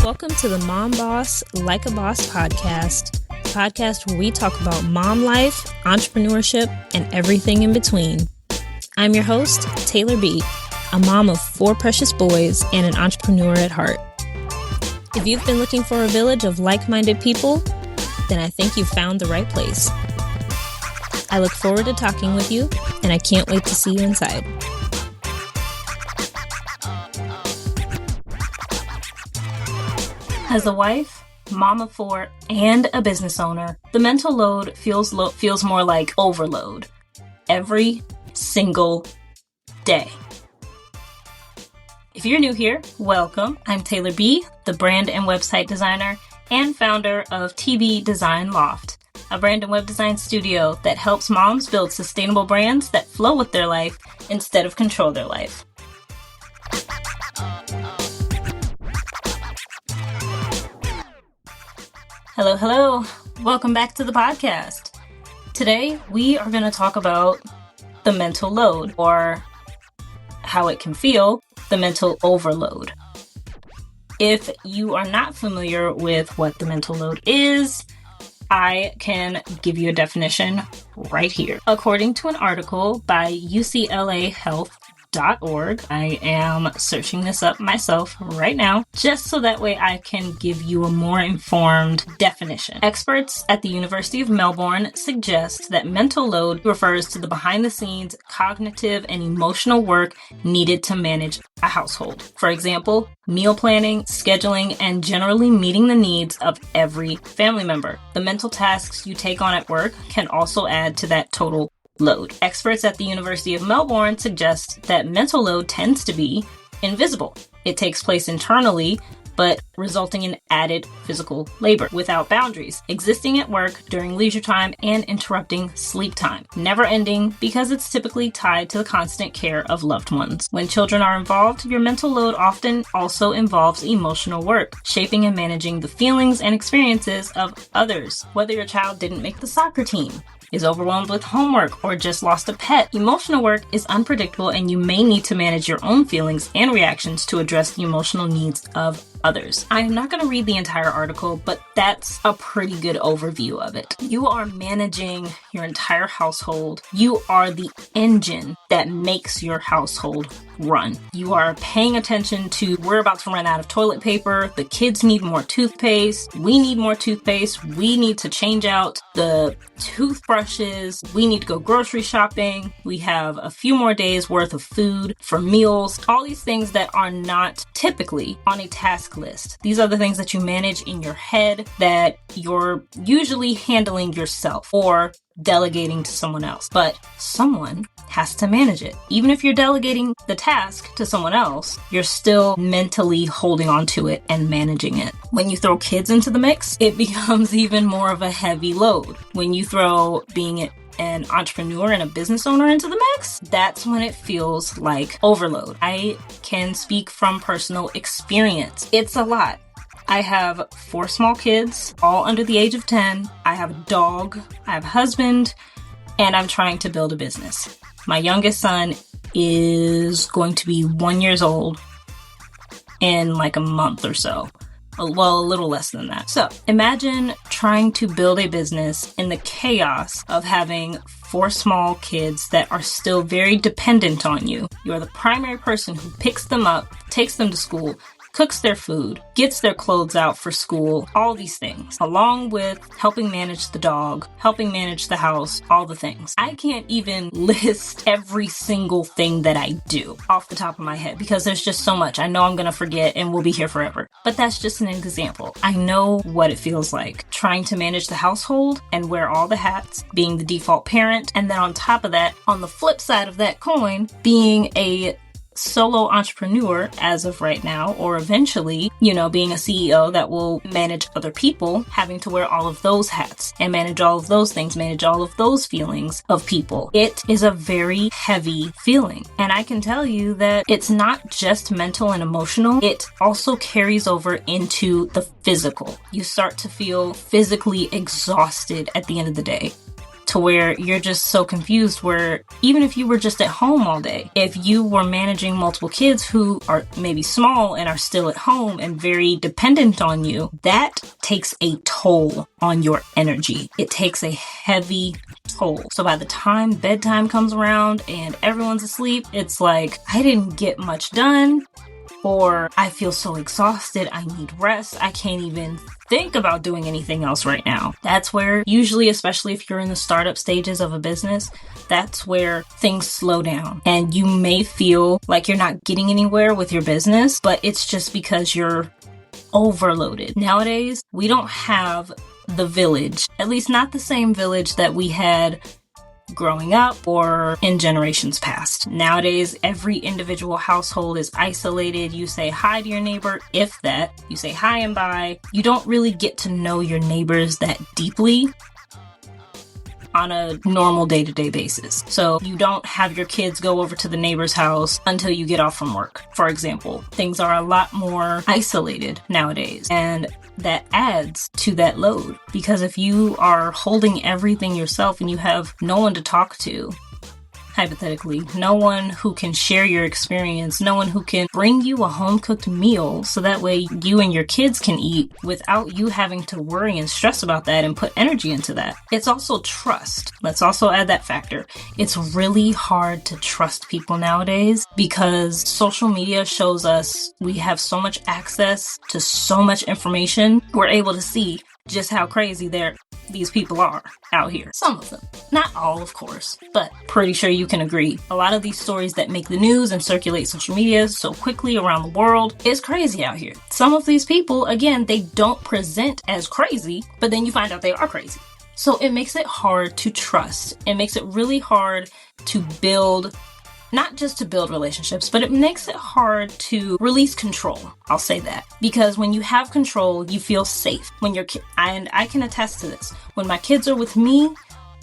Welcome to the Mom Boss Like a Boss podcast where we talk about mom life, entrepreneurship, and everything in between. I'm your host, Taylor B., a mom of 4 precious boys and an entrepreneur at heart. If you've been looking for a village of like-minded people, then I think you've found the right place. I look forward to talking with you, and I can't wait to see you inside. As a wife, mom of 4, and a business owner, the mental load feels more like overload every single day. If you're new here, welcome. I'm Taylor B., the brand and website designer and founder of TB Design Loft, a brand and web design studio that helps moms build sustainable brands that flow with their life instead of control their life. Hello. Welcome back to the podcast. Today, we are going to talk about the mental load, or how it can feel, the mental overload. If you are not familiar with what the mental load is, I can give you a definition right here. According to an article by UCLAhealth.org, I am searching this up myself right now, just so that way I can give you a more informed definition. Experts at the University of Melbourne suggest that mental load refers to the behind-the-scenes cognitive and emotional work needed to manage a household. For example, meal planning, scheduling, and generally meeting the needs of every family member. The mental tasks you take on at work can also add to that total load. Experts at the University of Melbourne suggest that mental load tends to be invisible. It takes place internally, but resulting in added physical labor without boundaries, existing at work during leisure time and interrupting sleep time, never ending because it's typically tied to the constant care of loved ones. When children are involved, your mental load often also involves emotional work, shaping and managing the feelings and experiences of others. Whether your child didn't make the soccer team, is overwhelmed with homework, or just lost a pet, emotional work is unpredictable, and you may need to manage your own feelings and reactions to address the emotional needs of others. I am not going to read the entire article, but that's a pretty good overview of it. You are managing your entire household. You are the engine that makes your household run. You are paying attention to, we're about to run out of toilet paper, the kids need more toothpaste, we need more toothpaste, we need to change out the toothbrushes, we need to go grocery shopping, we have a few more days worth of food for meals, all these things that are not typically on a task list. These are the things that you manage in your head that you're usually handling yourself or delegating to someone else, but someone has to manage it. Even if you're delegating the task to someone else, you're still mentally holding on to it and managing it. When you throw kids into the mix, it becomes even more of a heavy load. When you throw being an entrepreneur and a business owner into the mix, that's when it feels like overload. I can speak from personal experience. It's a lot. I have 4 small kids, all under the age of 10. I have a dog, I have a husband, and I'm trying to build a business. My youngest son is going to be 1 year old in like a month or so. Well, a little less than that. So imagine trying to build a business in the chaos of having 4 small kids that are still very dependent on you. You are the primary person who picks them up, takes them to school, cooks their food, gets their clothes out for school, all these things, along with helping manage the dog, helping manage the house, all the things. I can't even list every single thing that I do off the top of my head because there's just so much. I know I'm going to forget and we'll be here forever. But that's just an example. I know what it feels like trying to manage the household and wear all the hats, being the default parent, and then on top of that, on the flip side of that coin, being a solo entrepreneur as of right now, or eventually, being a CEO that will manage other people, having to wear all of those hats and manage all of those things, manage all of those feelings of people. It is a very heavy feeling. And I can tell you that it's not just mental and emotional. It also carries over into the physical. You start to feel physically exhausted at the end of the day. to where you're just so confused, where even if you were just at home all day, if you were managing multiple kids who are maybe small and are still at home and very dependent on you, that takes a toll on your energy. It takes a heavy toll. So by the time bedtime comes around and everyone's asleep, it's like, I didn't get much done, or I feel so exhausted, I need rest, I can't even think about doing anything else right now. That's where usually, especially if you're in the startup stages of a business, that's where things slow down. And you may feel like you're not getting anywhere with your business, but it's just because you're overloaded. Nowadays, we don't have the village, at least not the same village that we had growing up or in generations past. Nowadays, every individual household is isolated. You say hi to your neighbor, if that. You say hi and bye. You don't really get to know your neighbors that deeply on a normal day-to-day basis. So you don't have your kids go over to the neighbor's house until you get off from work, for example. Things are a lot more isolated nowadays, and that adds to that load, because if you are holding everything yourself and you have no one to talk to, hypothetically, no one who can share your experience, no one who can bring you a home-cooked meal so that way you and your kids can eat without you having to worry and stress about that and put energy into that. It's also trust. Let's also add that factor. It's really hard to trust people nowadays because social media shows us we have so much access to so much information. We're able to see just how crazy these people are out here. Some of them. Not all, of course, but pretty sure you can agree. A lot of these stories that make the news and circulate social media so quickly around the world is crazy out here. Some of these people, again, they don't present as crazy, but then you find out they are crazy. So it makes it hard to trust. It makes it really hard to build, not just to build relationships, but it makes it hard to release control. I'll say that. Because when you have control, you feel safe. When and I can attest to this. When my kids are with me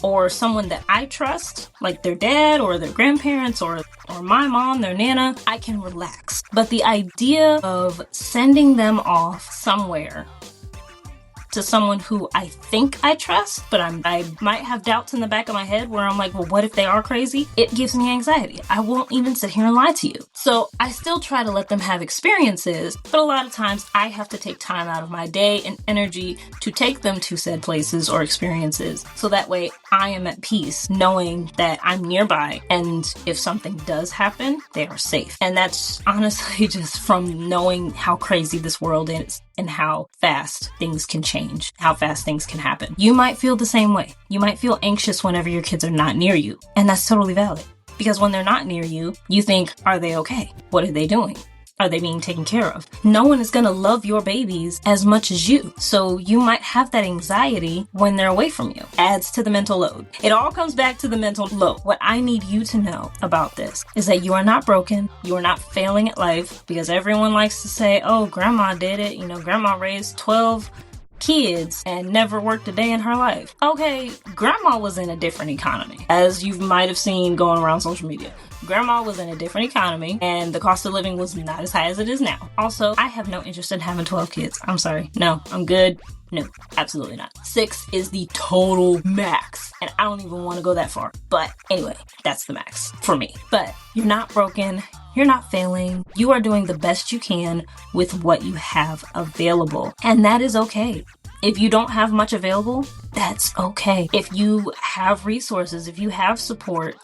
or someone that I trust, like their dad or their grandparents or my mom, their nana, I can relax. But the idea of sending them off somewhere to someone who I think I trust, but I might have doubts in the back of my head where I'm like, well, what if they are crazy? It gives me anxiety. I won't even sit here and lie to you. So I still try to let them have experiences, but a lot of times I have to take time out of my day and energy to take them to said places or experiences. So that way I am at peace knowing that I'm nearby. And if something does happen, they are safe. And that's honestly just from knowing how crazy this world is and how fast things can change, how fast things can happen. You might feel the same way. You might feel anxious whenever your kids are not near you. And that's totally valid. Because when they're not near you, you think, are they okay? What are they doing? Are they being taken care of? No one is going to love your babies as much as you. So you might have that anxiety when they're away from you. Adds to the mental load. It all comes back to the mental load. What I need you to know about this is that you are not broken. You are not failing at life, because everyone likes to say, oh, grandma did it. You know, grandma raised 12 kids and never worked a day in her life. Okay, grandma was in a different economy, as you might have seen going around social media. Grandma was in a different economy and the cost of living was not as high as it is now. Also, I have no interest in having 12 kids. I'm sorry. No, I'm good. No, absolutely not. 6 is the total max, and I don't even want to go that far. But anyway, that's the max for me. But you're not broken. You're not failing. You are doing the best you can with what you have available, and that is okay. If you don't have much available, that's okay. If you have resources, if you have support,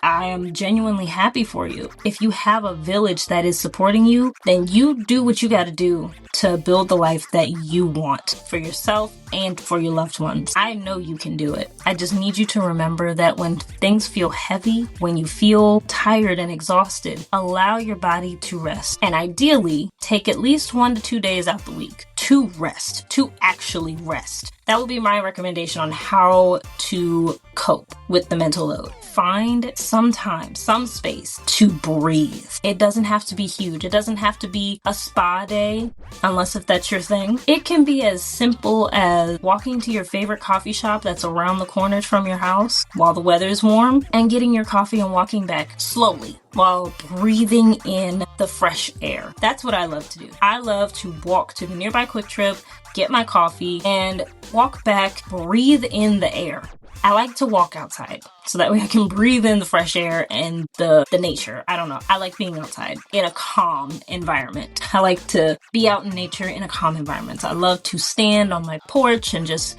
I am genuinely happy for you. If you have a village that is supporting you, then you do what you got to do to build the life that you want for yourself and for your loved ones. I know you can do it. I just need you to remember that when things feel heavy, when you feel tired and exhausted, allow your body to rest. And ideally, take at least 1 to 2 days out the week to rest, to actually rest. That will be my recommendation on how to cope with the mental load. Find some time, some space to breathe. It doesn't have to be huge. It doesn't have to be a spa day, unless if that's your thing. It can be as simple as walking to your favorite coffee shop that's around the corner from your house while the weather is warm and getting your coffee and walking back slowly while breathing in the fresh air. That's what I love to do. I love to walk to the nearby Quick Trip, get my coffee, and walk back, breathe in the air. I like to walk outside so that way I can breathe in the fresh air and the nature. I don't know. I like being outside in a calm environment. I like to be out in nature in a calm environment. I love to stand on my porch and just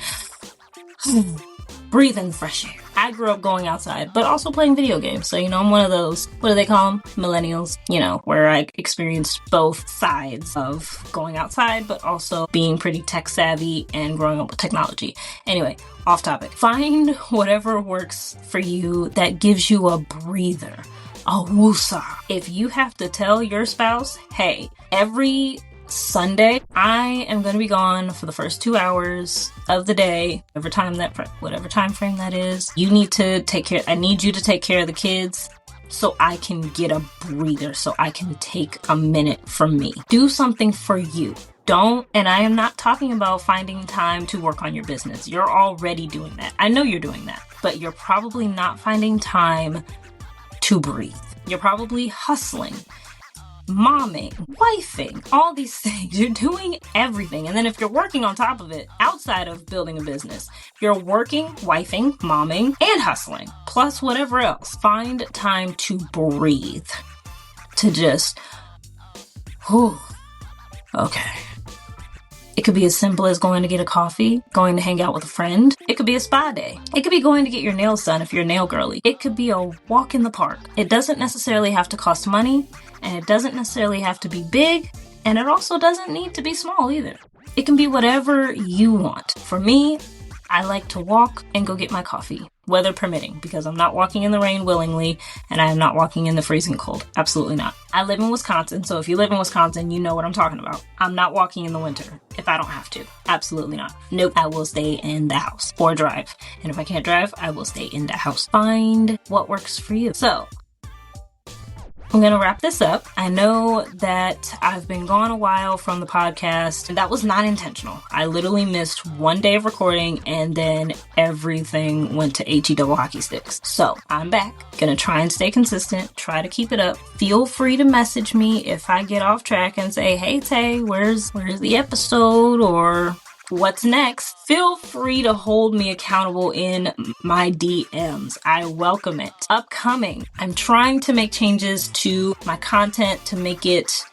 breathe in fresh air. I grew up going outside, but also playing video games. So, I'm one of those, what do they call them? Millennials, where I experienced both sides of going outside, but also being pretty tech savvy and growing up with technology. Anyway, off topic. Find whatever works for you that gives you a breather, a woosah. If you have to tell your spouse, hey, every Sunday, I am going to be gone for the first 2 hours of the day, whatever time frame that is. I need you to take care of the kids so I can get a breather, so I can take a minute from me. Do something for you. And I am not talking about finding time to work on your business. You're already doing that. I know you're doing that, but you're probably not finding time to breathe. You're probably hustling, momming, wifing, all these things. You're doing everything. And then if you're working on top of it, outside of building a business, you're working, wifing, momming, and hustling, plus whatever else. Find time to breathe. To just, okay. It could be as simple as going to get a coffee, going to hang out with a friend. It could be a spa day. It could be going to get your nails done if you're a nail girly. It could be a walk in the park. It doesn't necessarily have to cost money, and it doesn't necessarily have to be big, and it also doesn't need to be small either. It can be whatever you want. For me, I like to walk and go get my coffee, weather permitting, because I'm not walking in the rain willingly, and I am not walking in the freezing cold. Absolutely not. I live in Wisconsin, so if you live in Wisconsin, you know what I'm talking about. I'm not walking in the winter if I don't have to. Absolutely not. Nope. I will stay in the house or drive. And if I can't drive, I will stay in the house. Find what works for you. So, I'm going to wrap this up. I know that I've been gone a while from the podcast, and that was not intentional. I literally missed one day of recording, and then everything went to HE double hockey sticks. So I'm back. Going to try and stay consistent, try to keep it up. Feel free to message me if I get off track and say, hey, Tay, where's the episode, or what's next? Feel free to hold me accountable in my DMs. I welcome it. Upcoming, I'm trying to make changes to my content to make it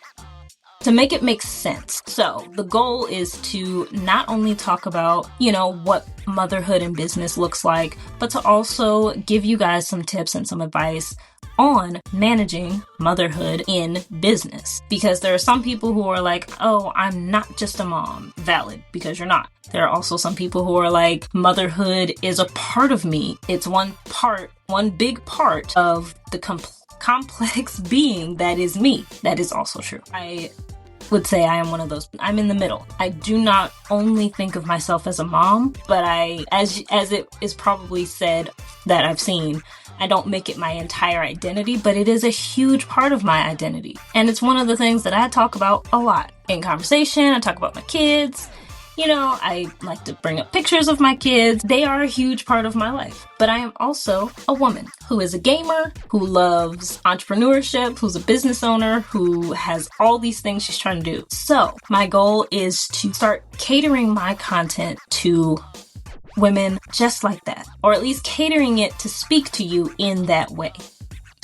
make sense. So the goal is to not only talk about, what motherhood and business looks like, but to also give you guys some tips and some advice on managing motherhood in business. Because there are some people who are like, oh, I'm not just a mom. Valid, because you're not. There are also some people who are like, motherhood is a part of me. It's one big part of the complex being that is me. That is also true. I would say I am one of those. I'm in the middle. I do not only think of myself as a mom, but as it is probably said that I've seen, I don't make it my entire identity, but it is a huge part of my identity. And it's one of the things that I talk about a lot in conversation. I talk about my kids. I like to bring up pictures of my kids. They are a huge part of my life. But I am also a woman who is a gamer, who loves entrepreneurship, who's a business owner, who has all these things she's trying to do. So my goal is to start catering my content to women just like that, or at least catering it to speak to you in that way.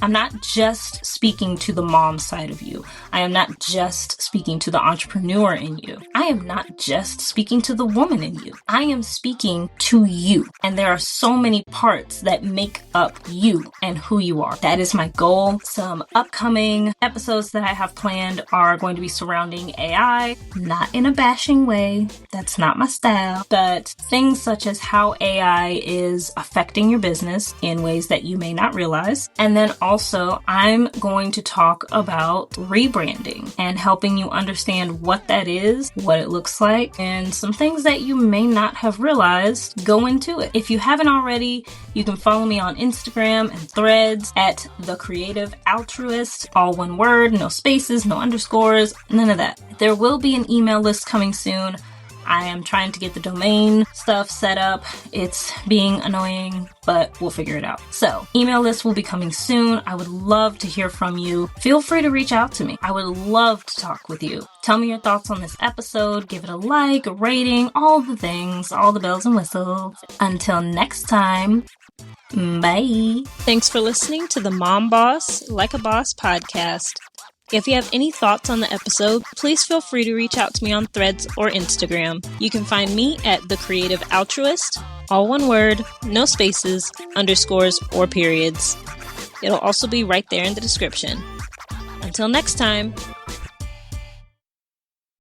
I'm not just speaking to the mom side of you. I am not just speaking to the entrepreneur in you. I am not just speaking to the woman in you. I am speaking to you. And there are so many parts that make up you and who you are. That is my goal. Some upcoming episodes that I have planned are going to be surrounding AI, not in a bashing way. That's not my style. But things such as how AI is affecting your business in ways that you may not realize. And then also, I'm going to talk about rebranding and helping you understand what that is, what it looks like, and some things that you may not have realized go into it. If you haven't already, you can follow me on Instagram and Threads at The Creative Altruist, all one word, no spaces, no underscores, none of that. There will be an email list coming soon. I am trying to get the domain stuff set up. It's being annoying, but we'll figure it out. So, email list will be coming soon. I would love to hear from you. Feel free to reach out to me. I would love to talk with you. Tell me your thoughts on this episode. Give it a like, a rating, all the things, all the bells and whistles. Until next time, bye. Thanks for listening to the Mom Boss Like a Boss podcast. If you have any thoughts on the episode, please feel free to reach out to me on Threads or Instagram. You can find me at The Creative Altruist, all one word, no spaces, underscores, or periods. It'll also be right there in the description. Until next time.